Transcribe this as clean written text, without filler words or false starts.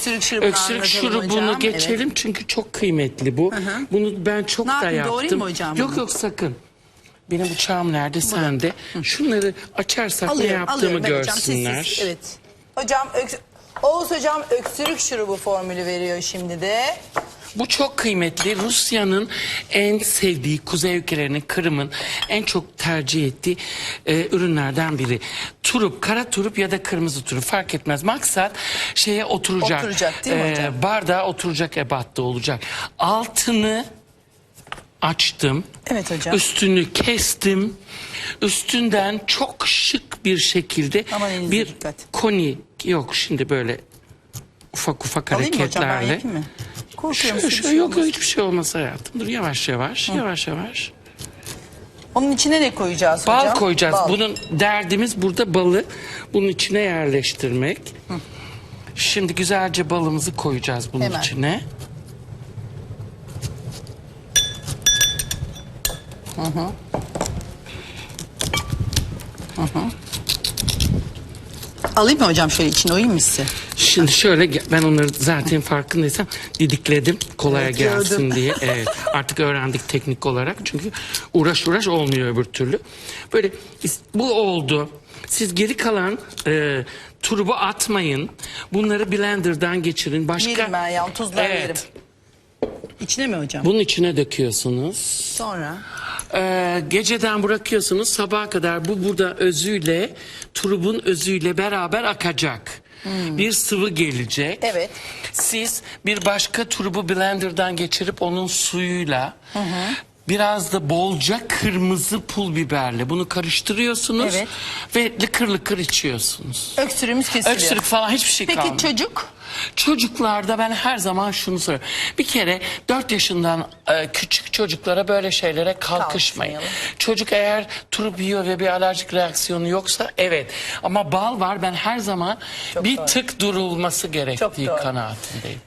öksürük şurubunu Öksürük anlatalım şurubunu hocam. geçelim Evet. çünkü çok kıymetli bu. Bunu ben çok Ne da yapayım, yaptım. doğrayayım mı hocam Yok bunu? yok sakın. Benim bıçağım nerede sende? Şunları açarsak ne Alıyorum, yaptığımı alıyorum ben hocam. görsünler. Siz, evet. Hocam, Oğuz hocam öksürük şurubu formülü veriyor şimdi de. Bu çok kıymetli. Rusya'nın en sevdiği, kuzey ülkelerinin, Kırım'ın en çok tercih ettiği ürünlerden biri. Turup, kara turup ya da kırmızı turup fark etmez. Maksat şeye oturacak. Oturacak değil mi hocam? Bardağa oturacak ebatta olacak. Altını açtım. Evet hocam. Üstünü kestim. Üstünden çok şık bir şekilde Aman elinize bir dikkat. koni yok şimdi böyle ufak ufak Alayım mı hocam, ben hareketlerle. yapayım mı? Korkuyorum, size bir şey Yok olmaz. hiçbir şey olmaz hayatım. Dur yavaş yavaş yavaş yavaş. Onun içine ne koyacağız Bal hocam? koyacağız. Bal. Bunun derdimiz burada balı bunun içine yerleştirmek. Şimdi güzelce balımızı koyacağız bunun Hemen. içine. Alayım mı hocam, şöyle içine oyayım mı size? Şimdi şöyle ben onları zaten farkındaysam didikledim kolaya Evet, gelsin gördüm. diye. Evet, artık öğrendik teknik olarak çünkü uğraş olmuyor öbür türlü. Böyle bu oldu. Siz geri kalan turubu atmayın. Bunları blenderdan geçirin. Başka Yerim ben ya, tuzlar Evet. yerim. İçine mi hocam? Bunun içine döküyorsunuz. Sonra? Geceden bırakıyorsunuz sabaha kadar bu burada özüyle turubun özüyle beraber akacak. Bir sıvı gelecek. Evet. Siz bir başka turubu blenderdan geçirip onun suyuyla biraz da bolca kırmızı pul biberle bunu karıştırıyorsunuz. Evet. Ve lıkır lıkır içiyorsunuz. Öksürüğümüz kesiliyor. Öksürük falan hiçbir şey Peki kalmıyor. çocuk? Çocuklarda ben her zaman şunu soruyorum. Bir kere 4 yaşından küçük çocuklara böyle şeylere kalkışmayın. Kalkışmayalım. Çocuk eğer turp yiyor ve bir alerjik reaksiyonu yoksa evet. Ama bal var ben her zaman Çok bir doğru. tık durulması gerektiği doğru. kanaatindeyim.